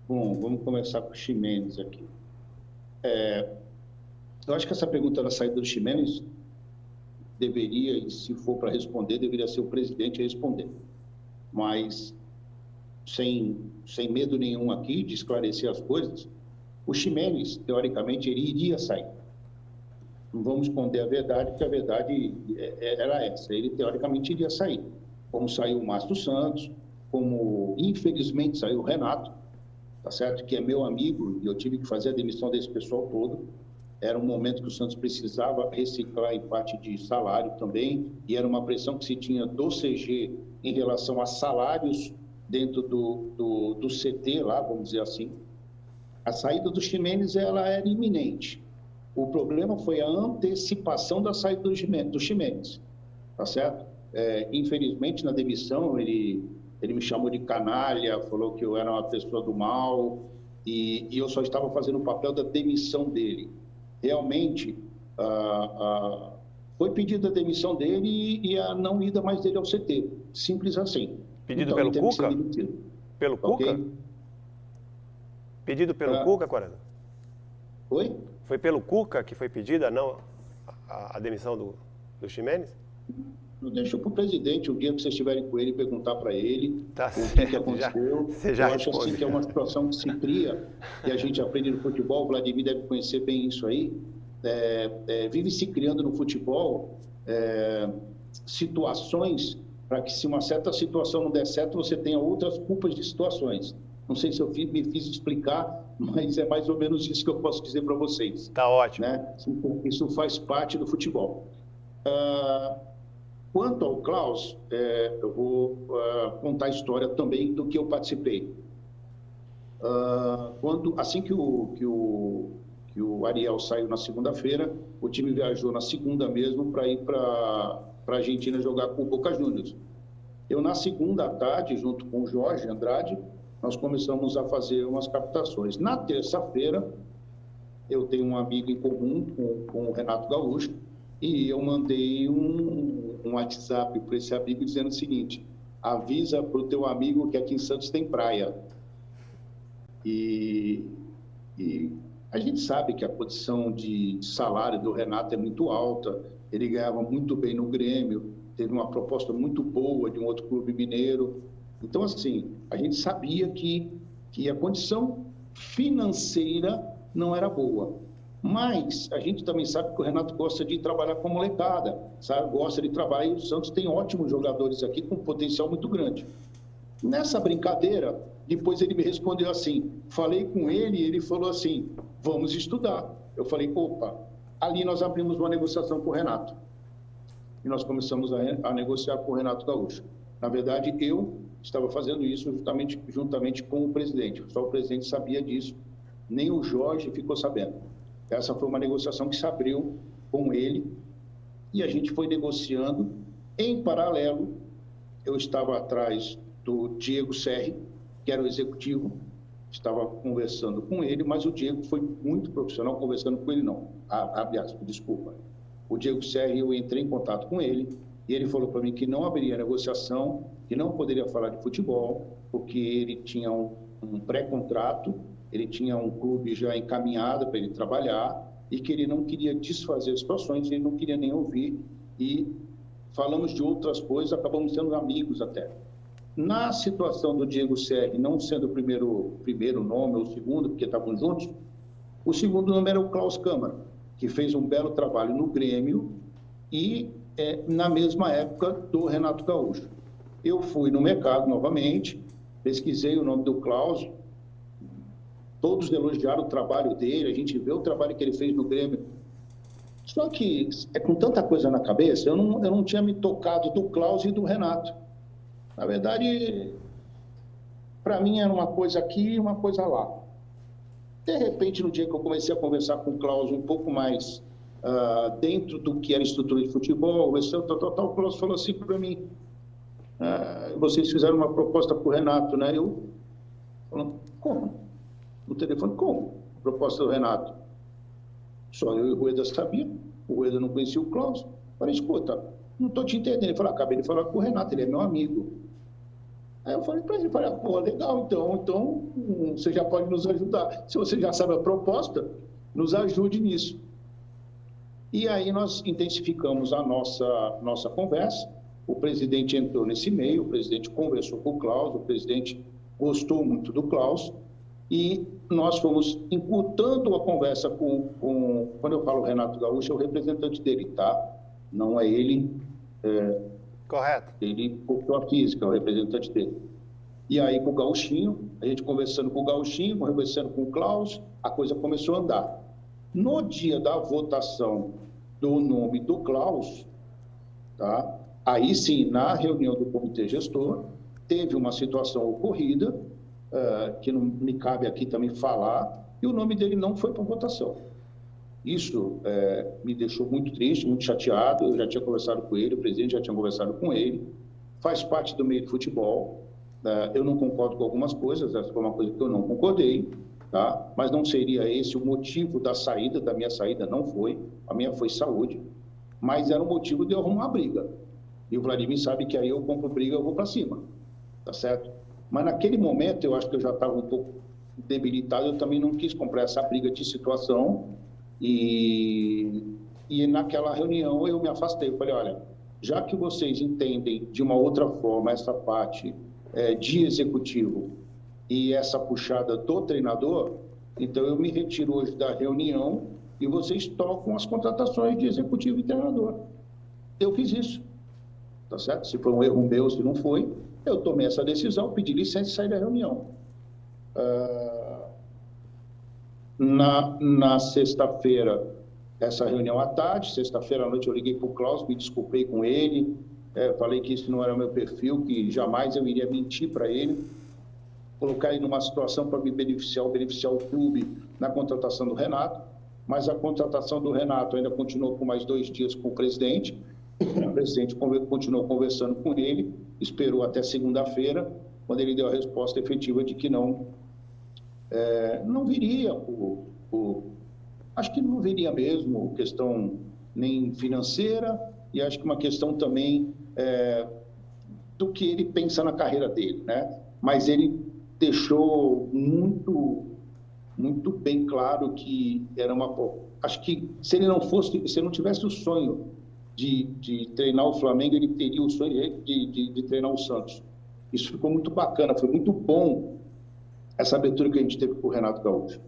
Bom, vamos começar com o Ximenes aqui. Eu acho que essa pergunta da saída do Ximenes deveria, e se for para responder, deveria ser o presidente a responder. Mas, sem medo nenhum aqui de esclarecer as coisas, o Ximenes, teoricamente, ele iria sair. Não vamos esconder a verdade, porque a verdade era essa. Ele, teoricamente, iria sair. Como saiu o Márcio Santos, como, infelizmente, saiu o Renato, tá certo? Que é meu amigo, e eu tive que fazer a demissão desse pessoal todo. Era um momento que o Santos precisava reciclar em parte de salário também, e era uma pressão que se tinha do CG em relação a salários dentro do CT lá, vamos dizer assim. A saída do Ximenes, ela era iminente. O problema foi a antecipação da saída do Ximenes, tá certo? Infelizmente, na demissão, ele me chamou de canalha, falou que eu era uma pessoa do mal, e eu só estava fazendo o papel da demissão dele. Realmente, foi pedida a demissão dele e a não ida mais dele ao CT. Simples assim. Pedido Então, pelo Cuca? Pelo okay? Cuca? Pedido pelo Cuca, Quaresma? Oi? Foi pelo Cuca que foi pedida a demissão do Ximenes? Deixa para o presidente, o dia que vocês estiverem com ele, perguntar para ele o que aconteceu. Você já eu acho assim que é uma situação que se cria, e a gente aprende no futebol, o Vladimir deve conhecer bem isso aí, vive se criando no futebol situações para que, se uma certa situação não der certo, você tenha outras culpas de situações. Não sei se eu me fiz explicar, mas é mais ou menos isso que eu posso dizer para vocês. Tá ótimo. Né? Isso faz parte do futebol. Quanto ao Klaus, eu vou contar a história também do que eu participei. Assim que o Ariel saiu na segunda-feira, o time viajou na segunda mesmo para ir para a Argentina jogar com o Boca Juniors. Eu, na segunda à tarde, junto com o Jorge Andrade, nós começamos a fazer umas captações. Na terça-feira, eu tenho um amigo em comum com o Renato Gaúcho, e eu mandei um WhatsApp para esse amigo dizendo o seguinte: avisa para o teu amigo que aqui em Santos tem praia. E a gente sabe que a condição de salário do Renato é muito alta, ele ganhava muito bem no Grêmio, teve uma proposta muito boa de um outro clube mineiro. Então, assim, a gente sabia que a condição financeira não era boa. Mas a gente também sabe que o Renato gosta de trabalhar com a molecada, sabe? Gosta de trabalhar, e o Santos tem ótimos jogadores aqui com potencial muito grande. Nessa brincadeira, depois ele me respondeu assim, falei com ele e ele falou assim, vamos estudar. Eu falei, opa, ali nós abrimos uma negociação com o Renato. E nós começamos a negociar com o Renato Gaúcho. Na verdade, eu estava fazendo isso juntamente com o presidente. Só o presidente sabia disso, nem o Jorge ficou sabendo. Essa foi uma negociação que se abriu com ele e a gente foi negociando. Em paralelo, eu estava atrás do Diego Serri, que era o executivo, estava conversando com ele, mas o Diego foi muito profissional conversando com ele, não. Desculpa. O Diego Serri, eu entrei em contato com ele e ele falou para mim que não haveria negociação, que não poderia falar de futebol, porque ele tinha um pré-contrato, ele tinha um clube já encaminhado para ele trabalhar e que ele não queria desfazer as situações, ele não queria nem ouvir, e falamos de outras coisas, acabamos sendo amigos até. Na situação do Diego Serri, não sendo o primeiro nome ou o segundo, porque estavam juntos, o segundo nome era o Klaus Câmara, que fez um belo trabalho no Grêmio e na mesma época do Renato Gaúcho. Eu fui no mercado novamente, pesquisei o nome do Klaus, todos elogiaram o trabalho dele, a gente vê o trabalho que ele fez no Grêmio. Só que, com tanta coisa na cabeça, eu não tinha me tocado do Klaus e do Renato. Na verdade, para mim era uma coisa aqui e uma coisa lá. De repente, no dia que eu comecei a conversar com o Klaus um pouco mais dentro do que era estrutura de futebol, o Klaus falou assim para mim, vocês fizeram uma proposta para o Renato, né? Eu falei, como? No telefone, como? A proposta do Renato. Só eu e o Rueda sabia, o Rueda não conhecia o Klaus. Falei, escuta, não estou te entendendo. Ele falou, acabei de falar com o Renato, ele é meu amigo. Aí eu falei para ele, pô, legal, então você já pode nos ajudar. Se você já sabe a proposta, nos ajude nisso. E aí nós intensificamos a nossa conversa, o presidente entrou nesse meio, o presidente conversou com o Klaus, o presidente gostou muito do Klaus, e nós fomos encurtando a conversa quando eu falo Renato Gaúcho, é o representante dele, tá? Não é ele, Correto. ele cortou a física, é o representante dele. E aí com o Gauchinho, a gente conversando com o Gauchinho, conversando com o Klaus, a coisa começou a andar. No dia da votação do nome do Klaus, tá? Aí sim, na reunião do comitê gestor, teve uma situação ocorrida, que não me cabe aqui também falar, e o nome dele não foi para votação. Isso me deixou muito triste, muito chateado. Eu já tinha conversado com ele, o presidente já tinha conversado com ele, faz parte do meio do futebol. Eu não concordo com algumas coisas, essa foi uma coisa que eu não concordei, tá? Mas não seria esse o motivo da minha saída, não foi. A minha foi saúde, mas era o motivo de eu arrumar uma briga. E o Vladimir sabe que aí eu compro briga, eu vou para cima, tá certo? Mas naquele momento eu acho que eu já estava um pouco debilitado, eu também não quis comprar essa briga de situação e naquela reunião eu me afastei. Eu falei, olha, já que vocês entendem de uma outra forma essa parte de executivo e essa puxada do treinador, então eu me retiro hoje da reunião e vocês tocam as contratações de executivo e treinador. Eu fiz isso, tá certo? Se foi um erro meu, se não foi, eu tomei essa decisão, pedi licença e saí da reunião. Na sexta-feira, essa reunião à tarde, sexta-feira à noite eu liguei para o Klaus, me desculpei com ele, falei que isso não era meu perfil, que jamais eu iria mentir para ele, colocar ele numa situação para me beneficiar o clube na contratação do Renato, mas a contratação do Renato ainda continuou por mais 2 dias com o presidente continuou conversando com ele, esperou até segunda-feira, quando ele deu a resposta efetiva de que não viria, acho que não viria mesmo, questão nem financeira, e acho que uma questão também do que ele pensa na carreira dele, né? Mas ele deixou muito, muito bem claro que era acho que se ele não tivesse o sonho de treinar o Flamengo, ele teria o sonho de treinar o Santos. Isso ficou muito bacana, foi muito bom essa abertura que a gente teve com o Renato Gaúcho.